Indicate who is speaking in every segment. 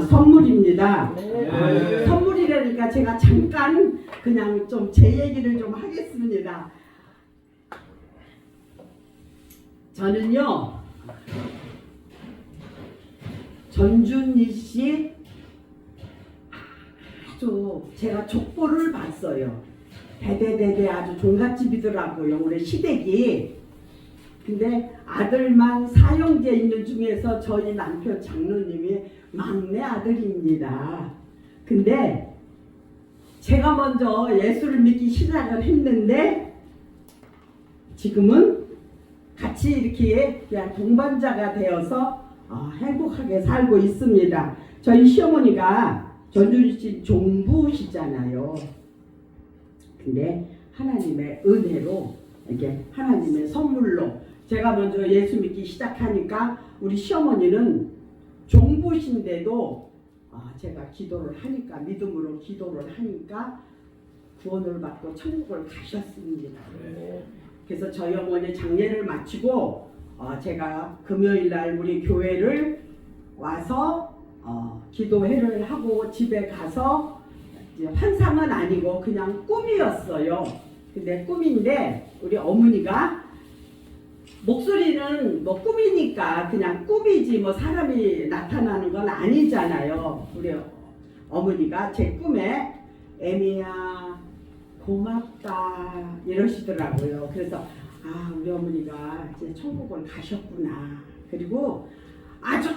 Speaker 1: 선물입니다. 선물이라니까 제가 잠깐 그냥 좀 제 얘기를 좀 하겠습니다. 저는요, 전준희 씨 아주 제가 족보를 봤어요. 대대대대 아주 종갓집이더라고요, 우리 시댁이. 근데 아들만 사형제 있는 중에서 저희 남편 장로님이 막내 아들입니다. 근데 제가 먼저 예수를 믿기 시작을 했는데 지금은 같이 이렇게 그냥 동반자가 되어서 행복하게 살고 있습니다. 저희 시어머니가 전준희 씨 종부시잖아요. 근데 하나님의 은혜로 이게 하나님의 선물로 제가 먼저 예수 믿기 시작하니까 우리 시어머니는 종부신데도 제가 기도를 하니까 믿음으로 기도를 하니까 구원을 받고 천국을 가셨습니다. 그래서 저희 어머니 장례를 마치고 제가 금요일날 우리 교회를 와서 기도회를 하고 집에 가서 환상은 아니고 그냥 꿈이었어요. 근데 꿈인데 우리 어머니가 목소리는 뭐 꿈이니까 그냥 꿈이지 뭐 사람이 나타나는 건 아니잖아요. 우리 어머니가 제 꿈에 애미야 고맙다 이러시더라고요. 그래서 우리 어머니가 이제 천국을 가셨구나. 그리고 아주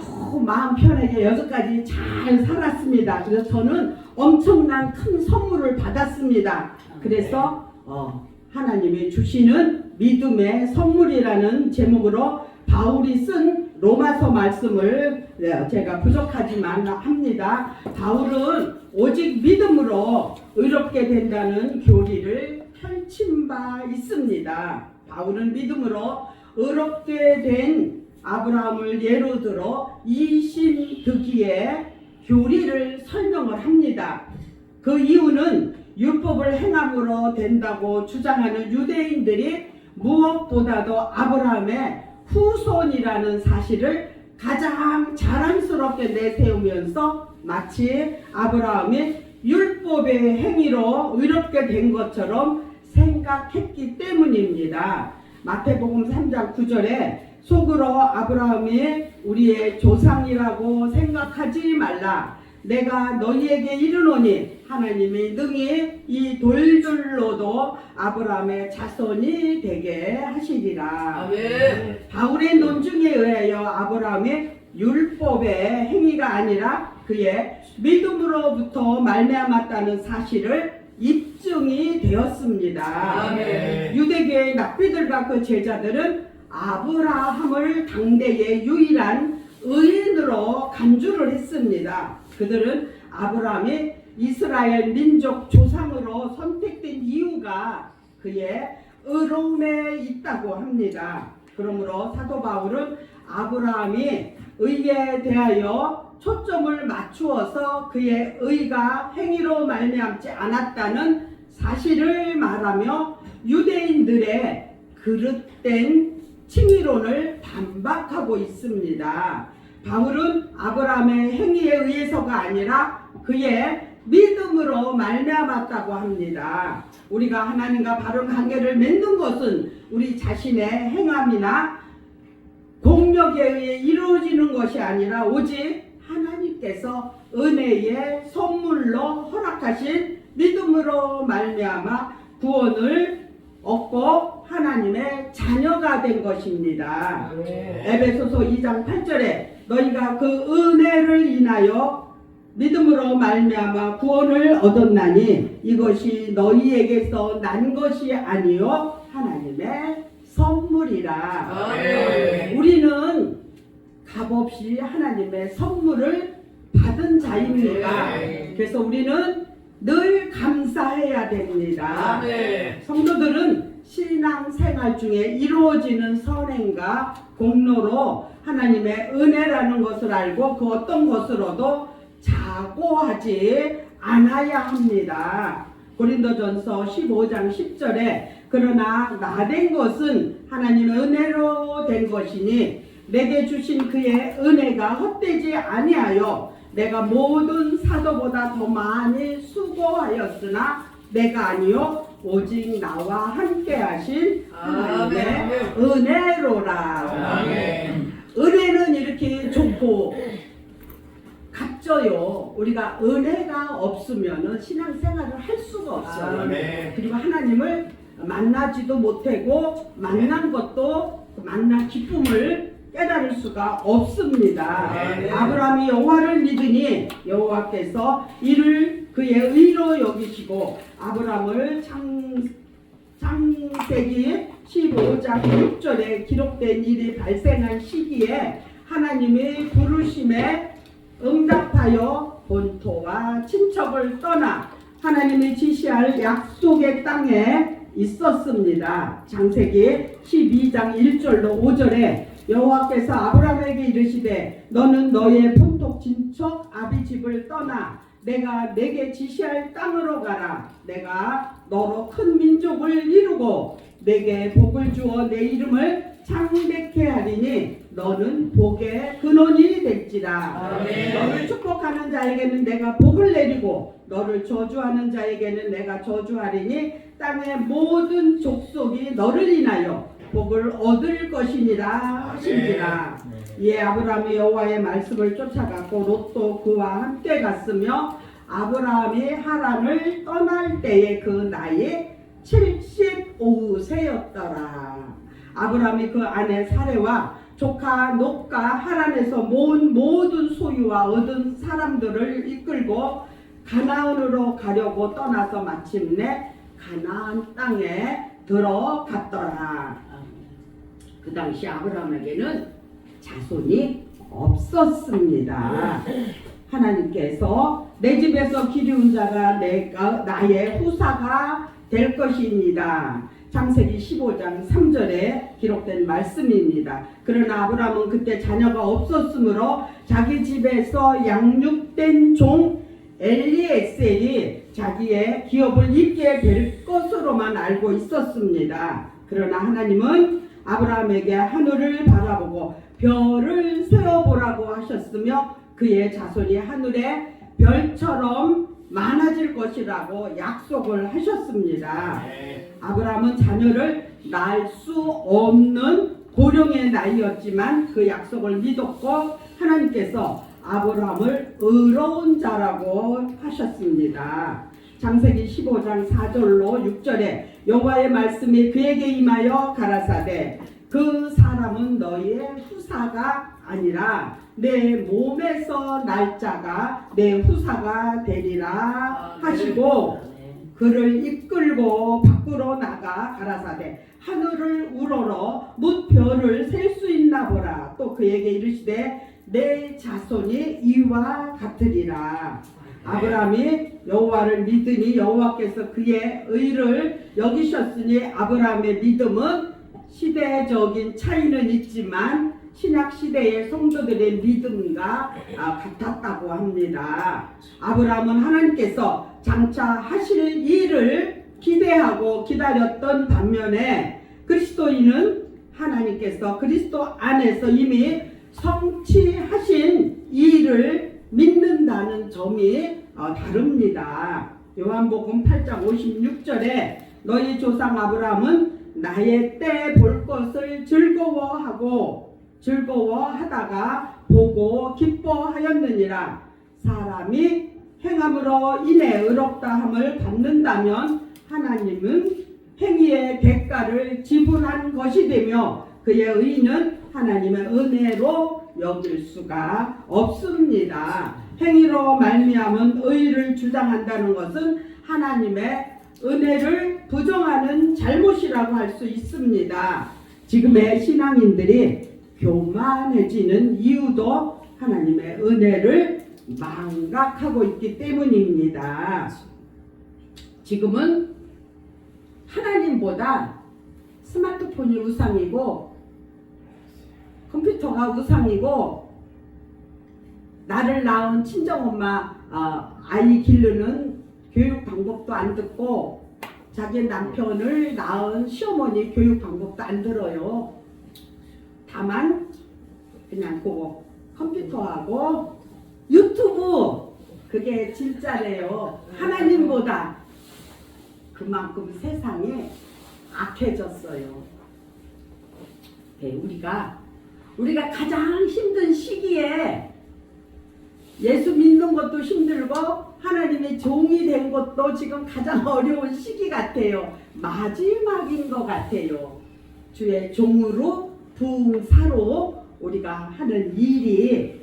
Speaker 1: 마음 편하게 여기까지 잘 살았습니다. 그래서 저는 엄청난 큰 선물을 받았습니다. 그래서 하나님이 주시는 믿음의 선물이라는 제목으로 바울이 쓴 로마서 말씀을 제가 부족하지만 합니다. 바울은 오직 믿음으로 의롭게 된다는 교리를 펼친 바 있습니다. 바울은 믿음으로 의롭게 된 아브라함을 예로 들어 이신득이의 교리를 설명을 합니다. 그 이유는 율법을 행함으로 된다고 주장하는 유대인들이 무엇보다도 아브라함의 후손이라는 사실을 가장 자랑스럽게 내세우면서 마치 아브라함이 율법의 행위로 의롭게 된 것처럼 생각했기 때문입니다. 마태복음 3장 9절에 속으로 아브라함이 우리의 조상이라고 생각하지 말라. 내가 너희에게 이르노니 하나님이 능히 이 돌들로도 아브라함의 자손이 되게 하시리라. 아멘. 바울의 논증에 의하여 아브라함이 율법의 행위가 아니라 그의 믿음으로부터 말미암았다는 사실을 입증이 되었습니다. 아멘. 유대교의 납비들과 그 제자들은 아브라함을 당대의 유일한 의인으로 간주를 했습니다. 그들은 아브라함이 이스라엘 민족 조상으로 선택된 이유가 그의 의로움에 있다고 합니다. 그러므로 사도 바울은 아브라함이 의에 대하여 초점을 맞추어서 그의 의가 행위로 말미암지 않았다는 사실을 말하며 유대인들의 그릇된 칭의론을 반박하고 있습니다. 바울은 아브라함의 행위에 의해서가 아니라 그의 믿음으로 말미암았다고 합니다. 우리가 하나님과 바른 관계를 맺는 것은 우리 자신의 행함이나 공력에 의해 이루어지는 것이 아니라 오직 하나님께서 은혜의 선물로 허락하신 믿음으로 말미암아 구원을 얻고 하나님의 자녀가 된 것입니다. 에베소서 2장 8절에 너희가 그 은혜를 인하여 믿음으로 말미암아 구원을 얻었나니 이것이 너희에게서 난 것이 아니요 하나님의 선물이라. 우리는 값없이 하나님의 선물을 받은 자입니다. 그래서 우리는 늘 감사해야 됩니다. 성도들은 신앙생활 중에 이루어지는 선행과 공로로 하나님의 은혜라는 것을 알고 그 어떤 것으로도 자고하지 않아야 합니다. 고린도전서 15장 10절에 그러나 나 된 것은 하나님의 은혜로 된 것이니 내게 주신 그의 은혜가 헛되지 아니하여 내가 모든 사도보다 더 많이 수고하였으나 내가 아니요 오직 나와 함께 하신 하나님의 은혜로라. 은혜는 이렇게 좋고 값져요. 우리가 은혜가 없으면 신앙생활을 할 수가 없어요. 그리고 하나님을 만나지도 못하고 만난 것도 만난 기쁨을 깨달을 수가 없습니다. 아브라함이 여호와를 믿으니 여호와께서 이를 그의 의로 여기시고 아브라함을 창세기 15장 6절에 기록된 일이 발생한 시기에 하나님의 부르심에 응답하여 본토와 친척을 떠나 하나님이 지시할 약속의 땅에 있었습니다. 창세기 12장 1절로 5절에 여호와께서 아브라함에게 이르시되 너는 너의 본토 친척 아비 집을 떠나 내가 내게 지시할 땅으로 가라. 내가 너로 큰 민족을 이루고 내게 복을 주어 내 이름을 창대케 하리니 너는 복의 근원이 될지라. 너를 축복하는 자에게는 내가 복을 내리고 너를 저주하는 자에게는 내가 저주하리니 땅의 모든 족속이 너를 인하여 복을 얻을 것이니라 하신지라. 이에 아브라함이 여호와의 말씀을 쫓아갔고 롯도 그와 함께 갔으며 아브라함이 하란을 떠날 때에 그 나이 75세였더라. 아브라함이 그 아내 사레와 조카 놋과 하란에서 모은 모든 소유와 얻은 사람들을 이끌고 가나안으로 가려고 떠나서 마침내 가나안 땅에 들어갔더라. 그 당시 아브라함에게는 자손이 없었습니다. 하나님께서 내 집에서 기르운 자가 나의 후사가 될 것입니다. 창세기 15장 3절에 기록된 말씀입니다. 그러나 아브라함은 그때 자녀가 없었으므로 자기 집에서 양육된 종 엘리에셀이 자기의 기업을 있게 될 것으로만 알고 있었습니다. 그러나 하나님은 아브라함에게 하늘을 바라보고 별을 세어보라고 하셨으며 그의 자손이 하늘의 별처럼 많아질 것이라고 약속을 하셨습니다. 아브라함은 자녀를 낳을 수 없는 고령의 나이였지만 그 약속을 믿었고 하나님께서 아브라함을 의로운 자라고 하셨습니다. 창세기 15장 4절로 6절에 여호와의 말씀이 그에게 임하여 가라사대 그 사람은 너희의 후사가 아니라 내 몸에서 날 자가 내 후사가 되리라 하시고 그를 이끌고 밖으로 나가 가라사대 하늘을 우러러 뭇 별을 셀 수 있나 보라. 또 그에게 이르시되 내 자손이 이와 같으리라. 아브라함이 여호와를 믿으니 여호와께서 그의 의를 여기셨으니 아브라함의 믿음은 시대적인 차이는 있지만 신약시대의 성도들의 믿음과 같았다고 합니다. 아브라함은 하나님께서 장차 하실 일을 기대하고 기다렸던 반면에 그리스도인은 하나님께서 그리스도 안에서 이미 성취하신 일을 믿는다는 점이 다릅니다. 요한복음 8장 56절에 너희 조상 아브라함은 나의 때 볼 것을 즐거워하다가 보고 기뻐하였느니라. 사람이 행함으로 인해 의롭다 함을 받는다면 하나님은 행위의 대가를 지불한 것이 되며 그의 의는 하나님의 은혜로 여길 수가 없습니다. 행위로 말미암은 의를 주장한다는 것은 하나님의 은혜를 부정하는 잘못이라고 할 수 있습니다. 지금의 신앙인들이 교만해지는 이유도 하나님의 은혜를 망각하고 있기 때문입니다. 지금은 하나님보다 스마트폰이 우상이고 컴퓨터가 우상이고 나를 낳은 친정엄마 아이 기르는 교육 방법도 안 듣고 자기 남편을 낳은 시어머니 교육 방법도 안 들어요. 다만 그냥 그거 컴퓨터하고 유튜브 그게 진짜래요. 하나님보다 그만큼 세상에 악해졌어요. 네, 우리가 가장 힘든 시기에 예수 믿는 것도 힘들고 하나님의 종이 된 것도 지금 가장 어려운 시기 같아요. 마지막인 것 같아요. 주의 종으로 부흥사로 우리가 하는 일이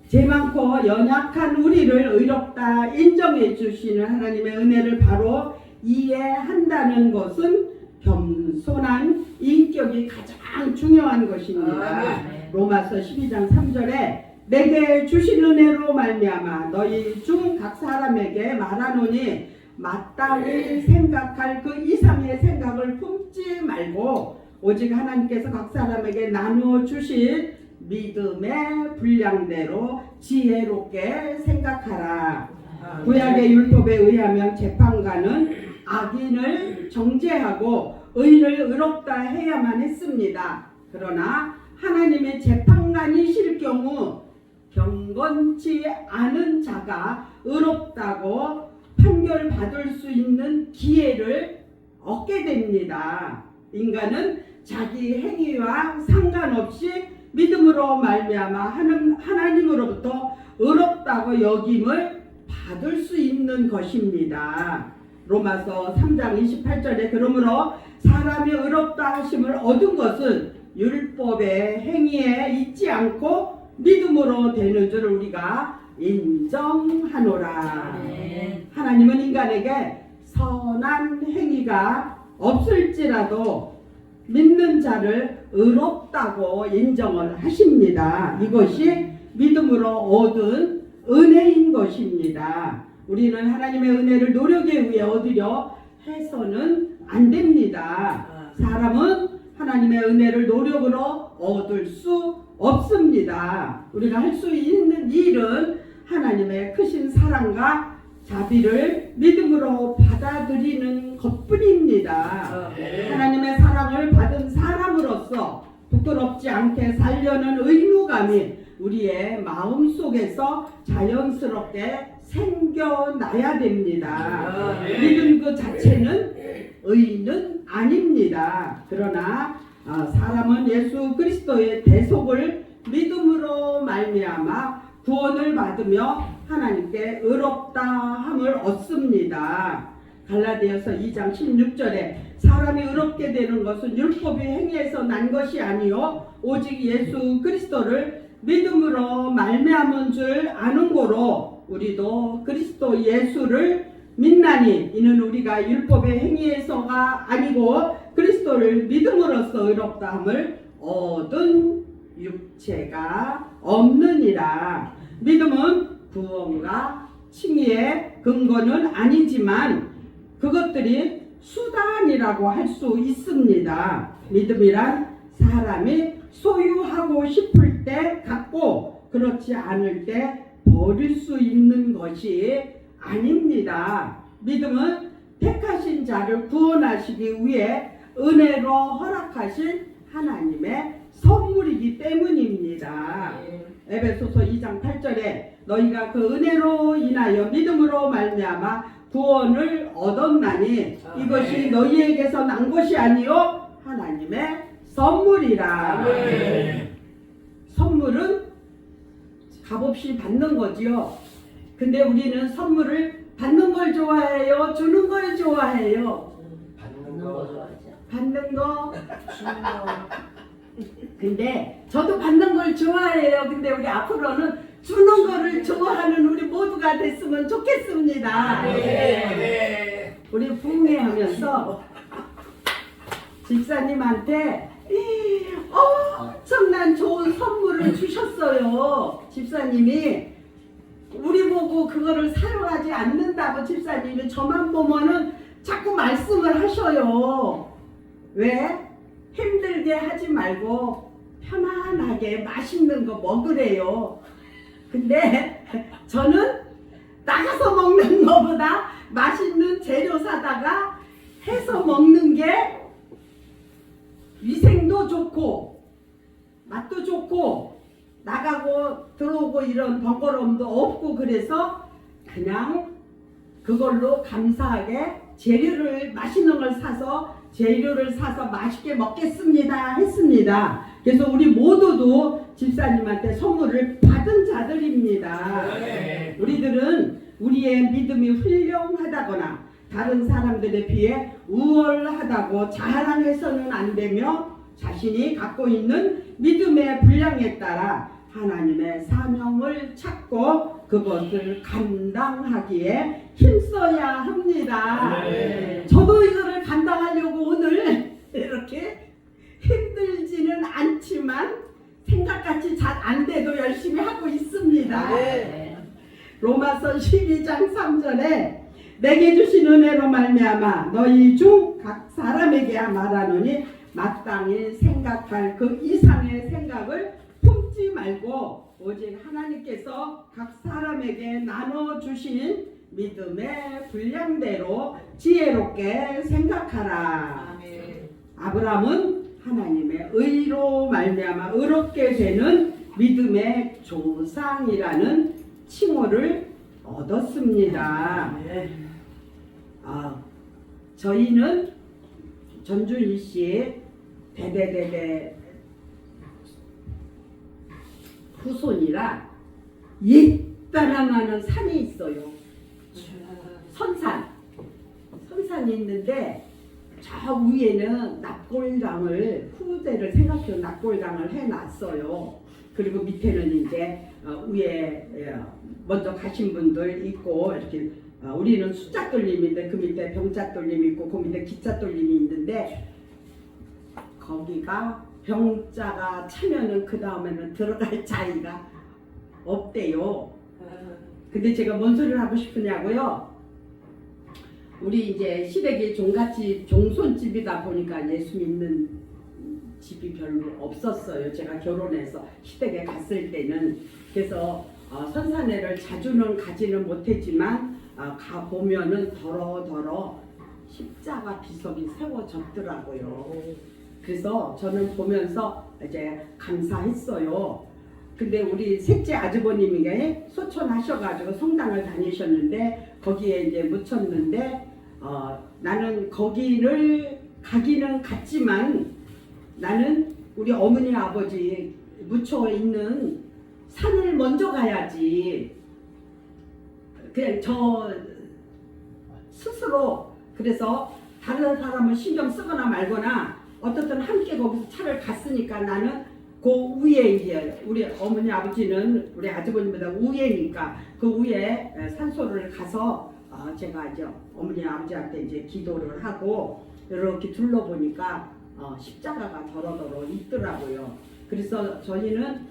Speaker 1: 죄 많고 연약한 우리를 의롭다 인정해 주시는 하나님의 은혜를 바로 이해한다는 것은 겸손한 인격이 가장 중요한 것입니다. 로마서 12장 3절에 내게 주신 은혜로 말미암아 너희 중 각 사람에게 말하노니 마땅히 생각할 그 이상의 생각을 품지 말고 오직 하나님께서 각 사람에게 나누어 주신 믿음의 분량대로 지혜롭게 생각하라. 구약의 율법에 의하면 재판관은 악인을 정죄하고 의인을 의롭다 해야만 했습니다. 그러나 하나님의 재판관이실 경우 경건치 않은 자가 의롭다고 판결받을 수 있는 기회를 얻게 됩니다. 인간은 자기 행위와 상관없이 믿음으로 말미암아 하나님으로부터 의롭다고 여김을 받을 수 있는 것입니다. 로마서 3장 28절에 그러므로 사람이 의롭다 하심을 얻은 것은 율법의 행위에 있지 않고 믿음으로 되는 줄 우리가 인정하노라. 하나님은 인간에게 선한 행위가 없을지라도 믿는 자를 의롭다고 인정을 하십니다. 이것이 믿음으로 얻은 은혜인 것입니다. 우리는 하나님의 은혜를 노력에 의해 얻으려 해서는 안 됩니다. 사람은 하나님의 은혜를 노력으로 얻을 수 없습니다. 우리가 할 수 있는 일은 하나님의 크신 사랑과 자비를 믿음으로 받아들이는 것뿐입니다. 하나님의 사랑을 받은 사람으로서 부끄럽지 않게 살려는 의무감이 우리의 마음속에서 자연스럽게 생겨나야 됩니다. 믿음 그 자체는 의는 아닙니다. 그러나 사람은 예수 그리스도의 대속을 믿음으로 말미암아 구원을 받으며 하나님께 의롭다함을 얻습니다. 갈라디아서 2장 16절에 사람이 의롭게 되는 것은 율법의 행위에서 난 것이 아니요 오직 예수 그리스도를 믿음으로 말미암은 줄 아는 고로 우리도 그리스도 예수를 믿나니 이는 우리가 율법의 행위에서가 아니고 그리스도를 믿음으로써 의롭다함을 얻은 육체가 없느니라. 믿음은 구원과 칭의의 근거는 아니지만 그것들이 수단이라고 할 수 있습니다. 믿음이란 사람이 소유하고 싶을 때 갖고 그렇지 않을 때 버릴 수 있는 것이 아닙니다. 믿음은 택하신 자를 구원하시기 위해 은혜로 허락하신 하나님의 선물이기 때문입니다. 에베소서 2장 8절에 너희가 그 은혜로 인하여 믿음으로 말미암아 구원을 얻었나니 이것이 너희에게서 난 것이 아니요 하나님의 선물이라. 선물은 값없이 받는 거지요. 근데 우리는 선물을 받는 걸 좋아해요? 주는 걸 좋아해요?
Speaker 2: 받는 거 좋아하죠.
Speaker 1: 받는 거?
Speaker 2: 주는 거.
Speaker 1: 근데 저도 받는 걸 좋아해요. 근데 우리 앞으로는 주는 거를 좋아하는 우리 모두가 됐으면 좋겠습니다.
Speaker 2: 네.
Speaker 1: 우리 부흥회하면서 집사님한테 엄청난 좋은 선물을 주셨어요. 집사님이 우리 보고 그거를 사용하지 않는다고 집사님이 저만 보면은 자꾸 말씀을 하셔요. 왜? 힘들게 하지 말고 편안하게 맛있는 거 먹으래요. 근데 저는 나가서 먹는 것보다 맛있는 재료 사다가 해서 먹는 게 위생도 좋고 맛도 좋고 나가고 들어오고 이런 번거로움도 없고 그래서 그냥 그걸로 감사하게 맛있는 걸 사서 재료를 사서 맛있게 먹겠습니다 했습니다. 그래서 우리 모두도 집사님한테 선물을 받은 자들입니다.
Speaker 2: 네.
Speaker 1: 우리들은 우리의 믿음이 훌륭하다거나 다른 사람들에 비해 우월하다고 자랑해서는 안 되며 자신이 갖고 있는 믿음의 분량에 따라 하나님의 사명을 찾고 그것을 감당하기에 힘써야 합니다.
Speaker 2: 네.
Speaker 1: 저도 이거를 감당하려고 오늘 이렇게 힘들지는 않지만 생각같이 잘 안 돼도 열심히 하고 있습니다.
Speaker 2: 네.
Speaker 1: 로마서 12장 3절에 내게 주신 은혜로 말미암아 너희 중 각 사람에게 말하노니 마땅히 생각할 그 이상의 생각을 품지 말고 오직 하나님께서 각 사람에게 나눠주신 믿음의 분량대로 지혜롭게 생각하라. 아브라함은 하나님의 의로 말미암아 의롭게 되는 믿음의 조상이라는 칭호를 얻었습니다. 저희는 전준희 씨의 대대대대 후손이라 옛따라나는 산이 있어요. 선산이 있는데 저 위에는 납골당을 후대를 생각해서 납골당을 해놨어요. 그리고 밑에는 이제 위에 먼저 가신 분들 있고 이렇게 우리는 숫자 돌림인데 그 밑에 병자 돌림이 있고 그 밑에 기차 돌림이 있는데 거기가 병자가 차면은 그 다음에는 들어갈 자리가 없대요. 근데 제가 뭔 소리를 하고 싶으냐고요? 우리 이제 시댁이 종갓집 종손집이다 보니까 예수 믿는 집이 별로 없었어요. 제가 결혼해서 시댁에 갔을 때는. 그래서 선산회를 자주는 가지는 못했지만 가 보면은 더러 십자가 비석이 세워졌더라고요. 그래서 저는 보면서 이제 감사했어요. 근데 우리 셋째 아주버님이 소천하셔가지고 성당을 다니셨는데 거기에 이제 묻혔는데 나는 거기를 가기는 갔지만 나는 우리 어머니 아버지 묻혀 있는 산을 먼저 가야지. 그냥 저 스스로 그래서 다른 사람을 신경 쓰거나 말거나 어떻든 함께 거기서 차를 갔으니까 나는 그 위에 이제 우리 어머니 아버지는 우리 아주버님보다 위에니까 그 위에 산소를 가서 제가 이제 어머니 아버지한테 이제 기도를 하고 이렇게 둘러보니까 십자가가 더러더러 있더라고요. 그래서 저희는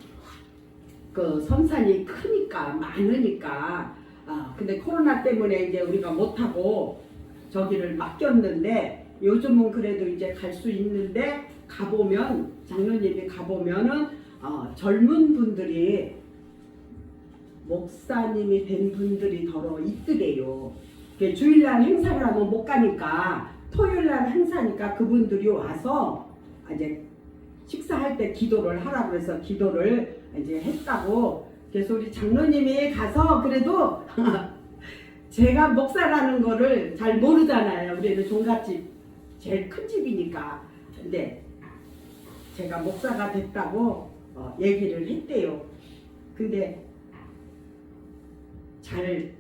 Speaker 1: 그 선산이 크니까 많으니까 근데 코로나 때문에 이제 우리가 못하고 저기를 맡겼는데 요즘은 그래도 이제 갈 수 있는데 가보면 장로님이 가보면은 젊은 분들이 목사님이 된 분들이 더러 있더래요. 주일날 행사를 하면 못 가니까 토요일날 행사니까 그분들이 와서 이제 식사할 때 기도를 하라고 해서 기도를 이제 했다고. 그래서 우리 장로님이 가서 그래도 제가 목사라는 거를 잘 모르잖아요. 우리는 종갓집 제일 큰 집이니까. 근데 제가 목사가 됐다고 얘기를 했대요. 근데 잘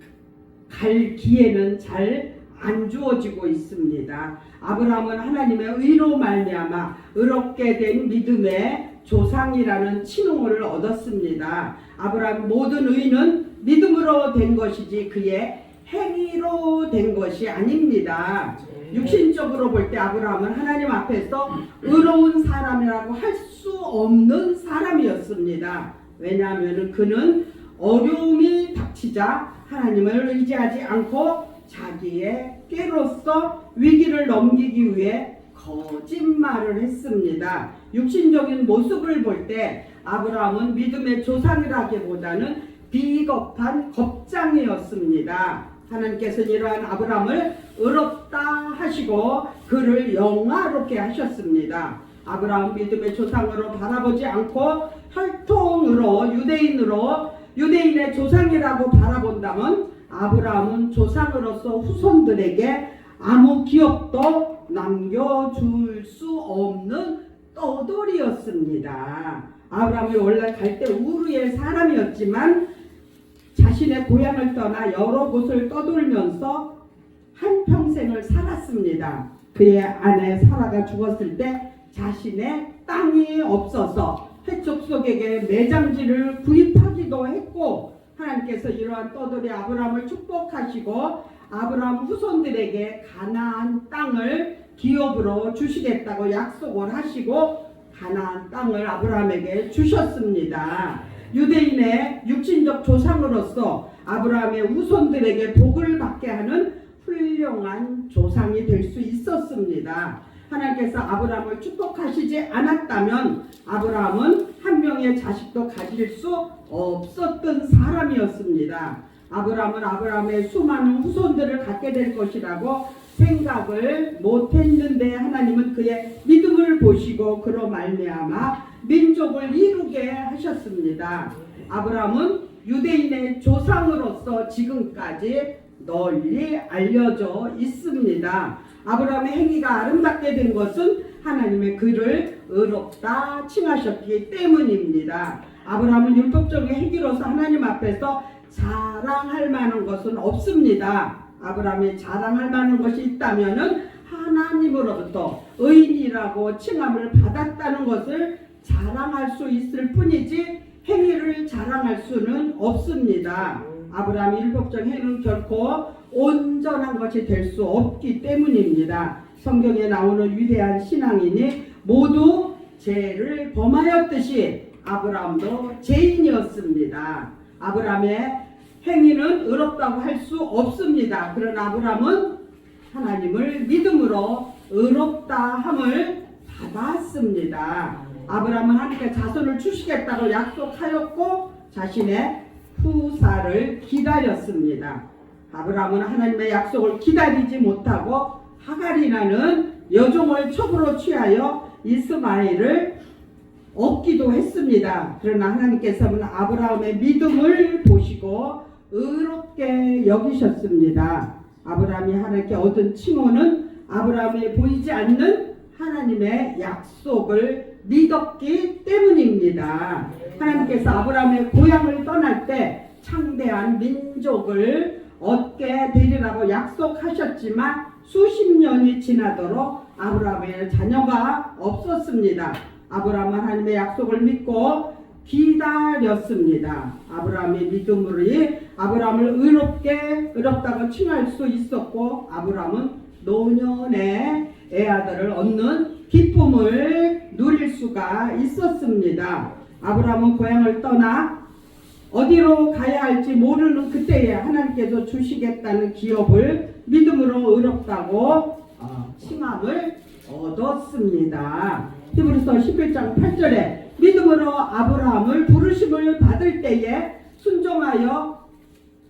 Speaker 1: 갈 기회는 잘 안 주어지고 있습니다. 아브라함은 하나님의 의로 말미암아 의롭게 된 믿음의 조상이라는 칭호를 얻었습니다. 아브라함 모든 의는 믿음으로 된 것이지 그의 행위로 된 것이 아닙니다. 육신적으로 볼 때 아브라함은 하나님 앞에서 의로운 사람이라고 할 수 없는 사람이었습니다. 왜냐하면 그는 어려움이 닥치자 하나님을 의지하지 않고 자기의 꾀로서 위기를 넘기기 위해 거짓말을 했습니다. 육신적인 모습을 볼 때 아브라함은 믿음의 조상이라기보다는 비겁한 겁장이었습니다. 하나님께서는 이러한 아브라함을 의롭다 하시고 그를 영화롭게 하셨습니다. 아브라함 믿음의 조상으로 바라보지 않고 혈통으로 유대인으로 유대인의 조상이라고 바라본다면 아브라함은 조상으로서 후손들에게 아무 기업도 남겨줄 수 없는 떠돌이였습니다. 아브라함이 원래 갈대 우르의 사람이었지만 자신의 고향을 떠나 여러 곳을 떠돌면서 한평생을 살았습니다. 그의 아내 사라가 죽었을 때 자신의 땅이 없어서 해족속에게 매장지를 구입하기도 했고, 하나님께서 이러한 떠돌이 아브라함을 축복하시고 아브라함 후손들에게 가나안 땅을 기업으로 주시겠다고 약속을 하시고 가나안 땅을 아브라함에게 주셨습니다. 유대인의 육신적 조상으로서 아브라함의 후손들에게 복을 받게 하는 훌륭한 조상이 될 수 있었습니다. 하나님께서 아브라함을 축복하시지 않았다면 아브라함은 한 명의 자식도 가질 수 없었던 사람이었습니다. 아브라함은 아브라함의 수많은 후손들을 갖게 될 것이라고 생각을 못했는데 하나님은 그의 믿음을 보시고 그로 말미암아 민족을 이루게 하셨습니다. 아브라함은 유대인의 조상으로서 지금까지 널리 알려져 있습니다. 아브라함의 행위가 아름답게 된 것은 하나님의 그를 의롭다 칭하셨기 때문입니다. 아브라함은 율법적인 행위로서 하나님 앞에서 자랑할 만한 것은 없습니다. 아브라함이 자랑할 만한 것이 있다면은 하나님으로부터 의인이라고 칭함을 받았다는 것을 자랑할 수 있을 뿐이지 행위를 자랑할 수는 없습니다. 아브라함의 율법적 행위는 결코 온전한 것이 될 수 없기 때문입니다. 성경에 나오는 위대한 신앙인이 모두 죄를 범하였듯이 아브라함도 죄인이었습니다. 아브라함의 행위는 의롭다고 할 수 없습니다. 그러나 아브라함은 하나님을 믿음으로 의롭다 함을 받았습니다. 아브라함은 하나님께 자손을 주시겠다고 약속하였고 자신의 후사를 기다렸습니다. 아브라함은 하나님의 약속을 기다리지 못하고 하갈이라는 여종을 첩으로 취하여 이스마엘을 얻기도 했습니다. 그러나 하나님께서는 아브라함의 믿음을 보시고 의롭게 여기셨습니다. 아브라함이 하나님께 얻은 칭호는 아브라함이 보이지 않는 하나님의 약속을 믿었기 때문입니다. 하나님께서 아브라함의 고향을 떠날 때 창대한 민족을 얻게 되리라고 약속하셨지만 수십 년이 지나도록 아브라함의 자녀가 없었습니다. 아브라함은 하나님의 약속을 믿고 기다렸습니다. 아브라함의 믿음으로 아브라함을 의롭다고 칭할 수 있었고 아브라함은 노년에 애아들을 얻는 기쁨을 누릴 수가 있었습니다. 아브라함은 고향을 떠나 어디로 가야 할지 모르는 그때에 하나님께서 주시겠다는 기업을 믿음으로 의롭다고 칭함을 얻었습니다. 히브리서 11장 8절에 믿음으로 아브라함을 부르심을 받을 때에 순종하여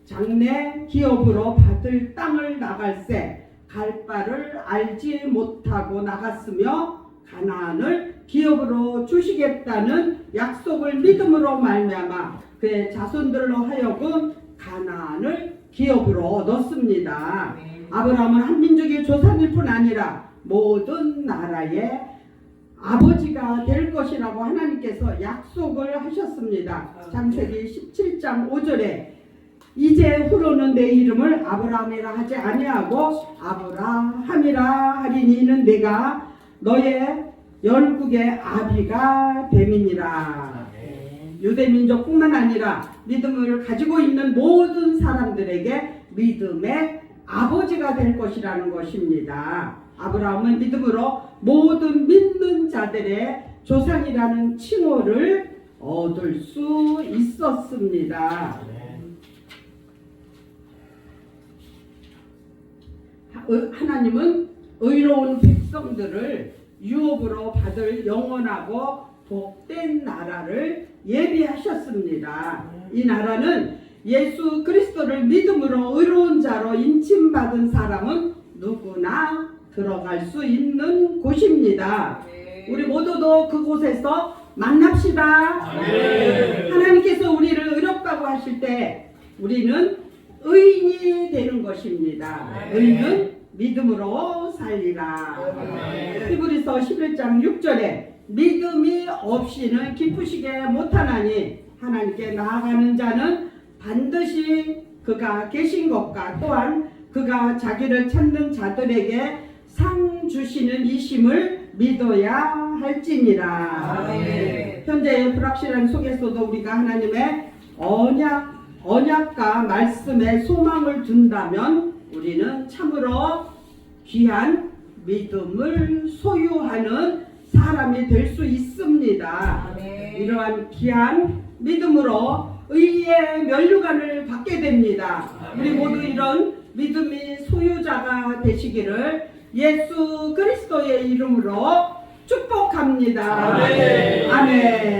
Speaker 1: 장래 기업으로 받을 땅을 나갈새 갈 바를 알지 못하고 나갔으며 가나안을 기업으로 주시겠다는 약속을 믿음으로 말미암아 그의 자손들로 하여금 가나안을 기업으로 얻었습니다. 아브라함은 한 민족의 조상일 뿐 아니라 모든 나라의 아버지가 될 것이라고 하나님께서 약속을 하셨습니다. 창세기 17장 5절에 이제 후로는 내 이름을 아브라함이라 하지 아니하고 아브라함이라 하리니 이는 내가 너의 열국의 아비가 됨이니라. 유대 민족뿐만 아니라 믿음을 가지고 있는 모든 사람들에게 믿음의 아버지가 될 것이라는 것입니다. 아브라함은 믿음으로 모든 믿는 자들의 조상이라는 칭호를 얻을 수 있었습니다. 하나님은 의로운 백성들을 유업으로 받을 영원하고 복된 나라를 예비하셨습니다. 이 나라는 예수 그리스도를 믿음으로 의로운 자로 인침받은 사람은 누구나 들어갈 수 있는 곳입니다. 우리 모두도 그곳에서 만납시다.
Speaker 2: 아멘.
Speaker 1: 하나님께서 우리를 의롭다고 하실 때 우리는 의인이 되는 것입니다.
Speaker 2: 아멘.
Speaker 1: 의인은 믿음으로 살리라.
Speaker 2: 아멘.
Speaker 1: 히브리서 11장 6절에 믿음이 없이는 기쁘시게 못하나니 하나님께 나아가는 자는 반드시 그가 계신 것과 또한 그가 자기를 찾는 자들에게 상 주시는 이심을 믿어야 할지니라.
Speaker 2: 아멘.
Speaker 1: 현재의 불확실한 속에서도 우리가 하나님의 언약과 말씀에 소망을 둔다면 우리는 참으로 귀한 믿음을 소유하는 사람이 될 수 있습니다.
Speaker 2: 아멘.
Speaker 1: 이러한 귀한 믿음으로 의의 면류관을 받게 됩니다. 우리 모두 이런 믿음의 소유자가 되시기를 예수 그리스도의 이름으로 축복합니다.
Speaker 2: 아멘.
Speaker 1: 아멘.